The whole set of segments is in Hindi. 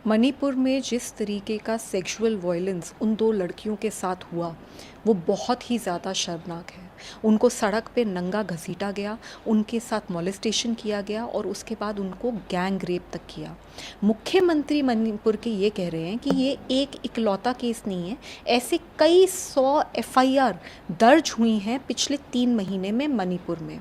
मणिपुर में जिस तरीके का सेक्सुअल वायलेंस उन दो लड़कियों के साथ हुआ वो बहुत ही ज़्यादा शर्मनाक है। उनको सड़क पे नंगा घसीटा गया, उनके साथ मॉलेस्टेशन किया गया और उसके बाद उनको गैंग रेप तक किया। मुख्यमंत्री मणिपुर के ये कह रहे हैं कि ये एक इकलौता केस नहीं है, ऐसे कई 100 एफआईआर दर्ज हुई हैं पिछले 3 महीने में मणिपुर में।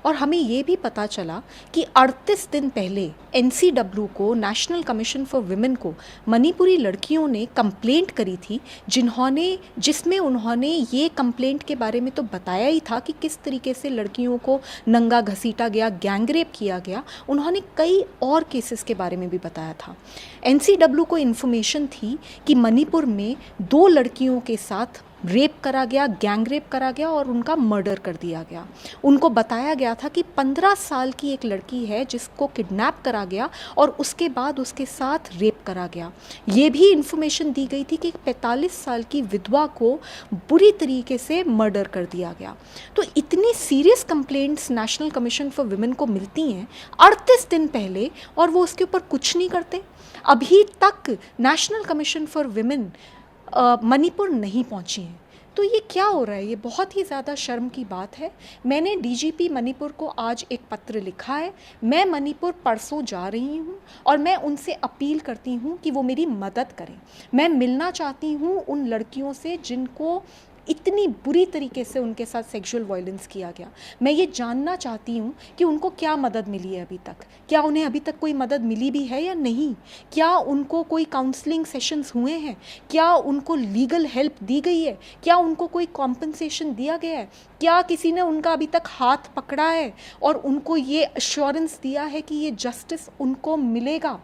और हमें ये भी पता चला कि 38 दिन पहले एनसीडब्ल्यू को, नेशनल कमीशन फॉर विमेन को, मणिपुरी लड़कियों ने कंप्लेंट करी थी, जिसमें उन्होंने ये कंप्लेंट के बारे में तो बताया ही था कि किस तरीके से लड़कियों को नंगा घसीटा गया, गैंगरेप किया गया। उन्होंने कई और केसेस के बारे में भी बताया था। एनसीडब्ल्यू को इन्फॉर्मेशन थी कि मणिपुर में 2 लड़कियों के साथ रेप करा गया, गैंग रेप करा गया और उनका मर्डर कर दिया गया। उनको बताया गया था कि 15 साल की एक लड़की है जिसको किडनैप करा गया और उसके बाद उसके साथ रेप करा गया। ये भी इन्फॉर्मेशन दी गई थी कि 45 साल की विधवा को बुरी तरीके से मर्डर कर दिया गया। तो इतनी serious complaints national commission for women को मिलती हैं 38 दिन पहले और वो उसके ऊपर कुछ नहीं करते। अभी तक national commission for women Manipur नहीं पहुंची हैं। तो ये क्या हो रहा है? ये बहुत ही ज़्यादा शर्म की बात है। मैंने डीजीपी मणिपुर को आज एक पत्र लिखा है। मैं मणिपुर परसों जा रही हूँ और मैं उनसे अपील करती हूँ कि वो मेरी मदद करें। मैं मिलना चाहती हूँ उन लड़कियों से जिनको इतनी बुरी तरीके से उनके साथ सेक्सुअल वायलेंस किया गया। मैं ये जानना चाहती हूँ कि उनको क्या मदद मिली है अभी तक, क्या उन्हें अभी तक कोई मदद मिली भी है या नहीं, क्या उनको कोई काउंसलिंग सेशंस हुए हैं, क्या उनको लीगल हेल्प दी गई है, क्या उनको कोई कॉम्पनसेशन दिया गया है, क्या किसी ने उनका अभी तक हाथ पकड़ा है और उनको ये अश्योरेंस दिया है कि ये जस्टिस उनको मिलेगा।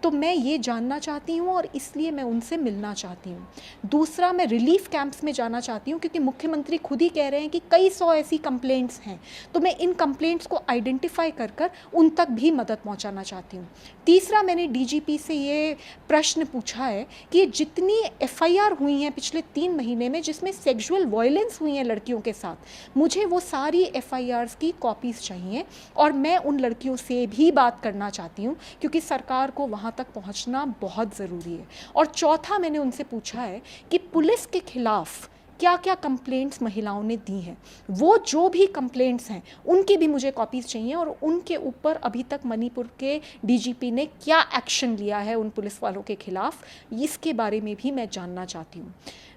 तो मैं ये जानना चाहती हूँ और इसलिए मैं उनसे मिलना चाहती हूँ। दूसरा, मैं रिलीफ कैंप्स में जाना चाहती हूँ क्योंकि मुख्यमंत्री खुद ही कह रहे हैं कि कई 100 ऐसी कंप्लेंट्स हैं। तो मैं इन कंप्लेंट्स को आइडेंटिफाई कर कर उन तक भी मदद पहुँचाना चाहती हूँ। तीसरा, मैंने डीजीपी से ये प्रश्न पूछा है कि जितनी एफआईआर हुई हैं पिछले 3 महीने में जिसमें सेक्सुअल वायलेंस हुई है लड़कियों के साथ, मुझे वो सारी एफआईआर्स की कॉपीज़ चाहिए और मैं उन लड़कियों से भी बात करना चाहती हूँ क्योंकि सरकार को वहाँ तक पहुंचना बहुत ज़रूरी है। और चौथा, मैंने उनसे पूछा है कि पुलिस के खिलाफ क्या क्या कंप्लेंट्स महिलाओं ने दी हैं, वो जो भी कंप्लेंट्स हैं उनकी भी मुझे कॉपीज़ चाहिए और उनके ऊपर अभी तक मणिपुर के डीजीपी ने क्या एक्शन लिया है उन पुलिस वालों के खिलाफ, इसके बारे में भी मैं जानना चाहती हूँ।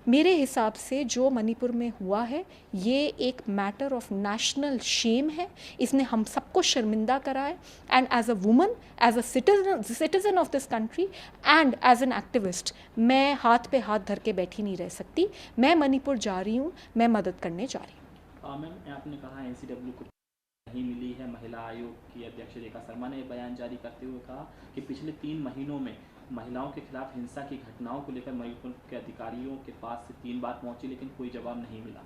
मेरे हिसाब से जो मणिपुर में हुआ है ये एक मैटर ऑफ नेशनल शेम है। इसने हम सबको शर्मिंदा करा है and as a woman, as a citizen of this country and as an activist, मैं हाथ पे हाथ धर के बैठी नहीं रह सकती। मैं मणिपुर जा रही हूँ, मैं मदद करने जा रही हूँ। मैम, आपने कहा एनसीडब्ल्यू को नहीं मिली है। महिला आयोग की अध्यक्ष रेखा शर्मा ने बयान जारी करते हुए कहा कि पिछले 3 महीनों में महिलाओं के खिलाफ हिंसा की घटनाओं को लेकर मणिपुर के अधिकारियों के पास से 3 बार पहुंची लेकिन कोई जवाब नहीं मिला।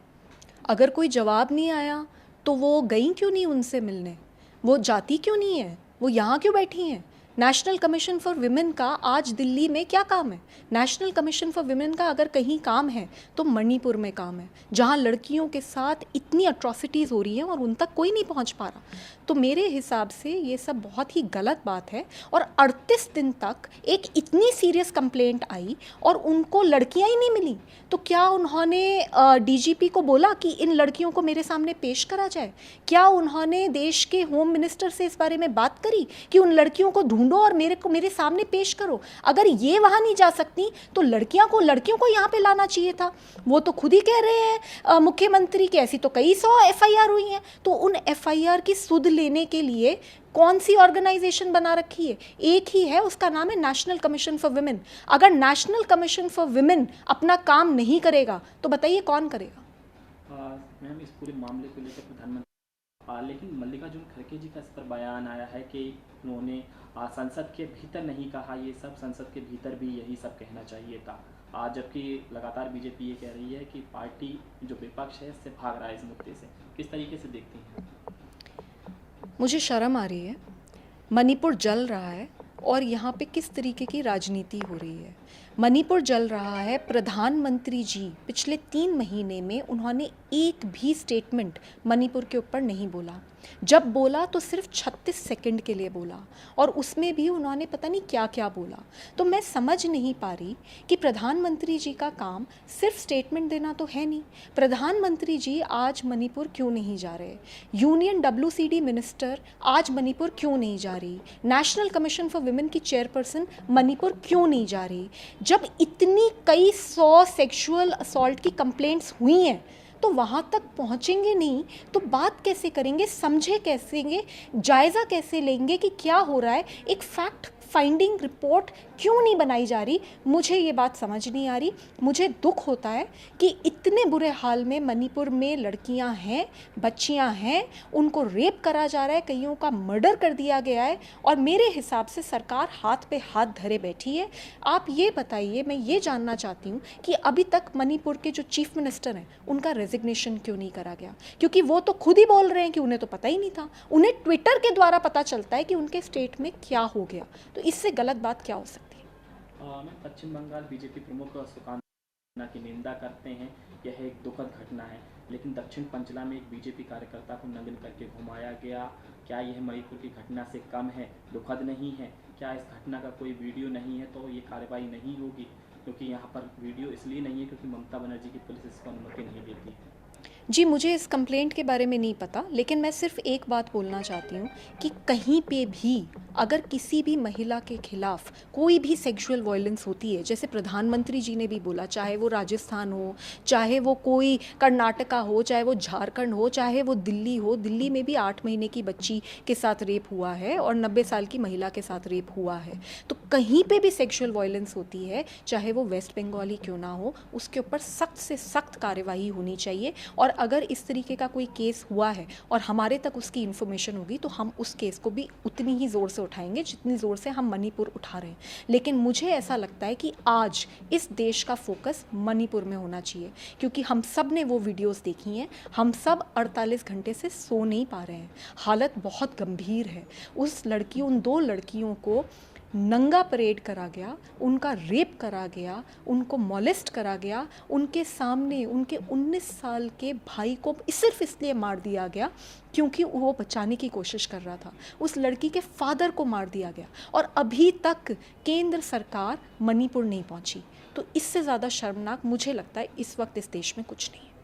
अगर कोई जवाब नहीं आया तो वो गई क्यों नहीं उनसे मिलने? वो जाती क्यों नहीं है? वो यहाँ क्यों बैठी हैं? नेशनल कमीशन फॉर विमेन का आज दिल्ली में क्या काम है? नेशनल कमीशन फॉर विमेन का अगर कहीं काम है तो मणिपुर में काम है, जहाँ लड़कियों के साथ इतनी अट्रॉसिटीज़ हो रही हैं और उन तक कोई नहीं पहुँच पा रहा। तो मेरे हिसाब से ये सब बहुत ही गलत बात है। और 38 दिन तक एक इतनी सीरियस कंप्लेंट आई और उनको लड़कियां ही नहीं मिली, तो क्या उन्होंने डीजीपी को बोला कि इन लड़कियों को मेरे सामने पेश करा जाए? क्या उन्होंने देश के होम मिनिस्टर से इस बारे में बात करी कि उन लड़कियों को ढूंढो और मेरे सामने पेश करो? अगर ये वहाँ नहीं जा सकती तो लड़कियों को यहाँ पे लाना चाहिए था। वो तो खुद ही कह रहे हैं मुख्यमंत्री की ऐसी तो कई 100 एफआईआर हुई हैं। तो उन एफआईआर की सुध लेने के लिए कौन सी ऑर्गेनाइजेशन बना रखी है? एक ही है, उसका नाम है नेशनल कमीशन फॉर विमेन। अगर नेशनल कमीशन फॉर विमेन अपना काम नहीं करेगा तो बताइए कौन करेगा? मैम, इस पूरे मामले को लेकर प्रधानमंत्री लेकिन मल्लिकार्जुन खड़गे जी का इस पर बयान आया है कि उन्होंने संसद के भीतर नहीं कहा ये सब, संसद के भीतर भी यही सब कहना चाहिए था। जबकि लगातार बीजेपी ये कह रही है कि पार्टी जो विपक्ष है इससे भाग रहा है इस मुद्दे से। किस तरीके से देखती हैं? मुझे शर्म आ रही है। मणिपुर जल रहा है और यहाँ पे किस तरीके की राजनीति हो रही है। मणिपुर जल रहा है। प्रधानमंत्री जी पिछले 3 महीने में उन्होंने एक भी स्टेटमेंट मणिपुर के ऊपर नहीं बोला। जब बोला तो सिर्फ 36 सेकंड के लिए बोला, और उसमें भी उन्होंने पता नहीं क्या क्या बोला। तो मैं समझ नहीं पा रही कि प्रधानमंत्री जी का काम सिर्फ स्टेटमेंट देना तो है नहीं। प्रधानमंत्री जी आज मणिपुर क्यों नहीं जा रहे? यूनियन WCD मिनिस्टर आज मणिपुर क्यों नहीं जा रही? नेशनल कमीशन फॉर विमेन की चेयरपर्सन मणिपुर क्यों नहीं जा रही? जब इतनी कई 100 सेक्सुअल असॉल्ट की कंप्लेंट्स हुई हैं तो वहाँ तक पहुँचेंगे नहीं तो बात कैसे करेंगे, समझे कैसे, जायज़ा कैसे लेंगे कि क्या हो रहा है? एक फैक्ट फाइंडिंग रिपोर्ट क्यों नहीं बनाई जा रही? मुझे ये बात समझ नहीं आ रही। मुझे दुख होता है कि इतने बुरे हाल में मणिपुर में लड़कियां हैं, बच्चियां हैं, उनको रेप करा जा रहा है, कईयों का मर्डर कर दिया गया है, और मेरे हिसाब से सरकार हाथ पे हाथ धरे बैठी है। आप ये बताइए, मैं ये जानना चाहती हूँ कि अभी तक मणिपुर के जो चीफ मिनिस्टर हैं उनका रेजिग्नेशन क्यों नहीं करा गया? क्योंकि वो तो खुद ही बोल रहे हैं कि उन्हें तो पता ही नहीं था। उन्हें ट्विटर के द्वारा पता चलता है कि उनके स्टेट में क्या हो गया। तो इससे गलत बात क्या हो सकती है? मैं पश्चिम बंगाल बीजेपी प्रमुख सुकांत की निंदा करते हैं। यह एक दुखद घटना है, लेकिन दक्षिण पंचला में एक बीजेपी कार्यकर्ता को नग्न करके घुमाया गया। क्या यह मणिपुर की घटना से कम है, दुखद नहीं है? क्या इस घटना का कोई वीडियो नहीं है तो ये कार्रवाई नहीं होगी? क्योंकि यहाँ पर वीडियो इसलिए नहीं है क्योंकि ममता बनर्जी की पुलिस इसको अनुमति नहीं देती है। जी, मुझे इस कंप्लेंट के बारे में नहीं पता, लेकिन मैं सिर्फ एक बात बोलना चाहती हूँ कि कहीं पे भी अगर किसी भी महिला के खिलाफ कोई भी सेक्सुअल वायलेंस होती है, जैसे प्रधानमंत्री जी ने भी बोला, चाहे वो राजस्थान हो, चाहे वो कोई कर्नाटका हो, चाहे वो झारखंड हो, चाहे वो दिल्ली हो, दिल्ली में भी 8 महीने की बच्ची के साथ रेप हुआ है और 90 साल की महिला के साथ रेप हुआ है। तो कहीं पे भी सेक्सुअल वायलेंस होती है, चाहे वो वेस्ट बंगाल ही क्यों ना हो, उसके ऊपर सख्त से सख्त कार्यवाही होनी चाहिए। और अगर इस तरीके का कोई केस हुआ है और हमारे तक उसकी इन्फॉर्मेशन होगी तो हम उस केस को भी उतनी ही ज़ोर से उठाएंगे जितनी ज़ोर से हम मणिपुर उठा रहे हैं। लेकिन मुझे ऐसा लगता है कि आज इस देश का फोकस मणिपुर में होना चाहिए, क्योंकि हम सब ने वो वीडियोस देखी हैं। हम सब 48 घंटे से सो नहीं पा रहे हैं। हालत बहुत गंभीर है। उन 2 लड़कियों को नंगा परेड करा गया, उनका रेप करा गया, उनको मॉलेस्ट करा गया, उनके सामने उनके 19 साल के भाई को सिर्फ इसलिए मार दिया गया क्योंकि वो बचाने की कोशिश कर रहा था। उस लड़की के फादर को मार दिया गया, और अभी तक केंद्र सरकार मणिपुर नहीं पहुंची। तो इससे ज़्यादा शर्मनाक मुझे लगता है इस वक्त इस देश में कुछ नहीं है।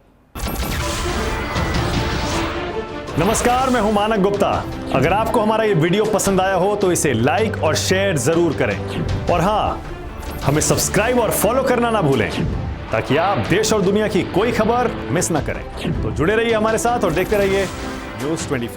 नमस्कार, मैं हूं मानक गुप्ता। अगर आपको हमारा ये वीडियो पसंद आया हो तो इसे लाइक और शेयर जरूर करें, और हां, हमें सब्सक्राइब और फॉलो करना ना भूलें ताकि आप देश और दुनिया की कोई खबर मिस ना करें। तो जुड़े रहिए हमारे साथ और देखते रहिए न्यूज़ 24।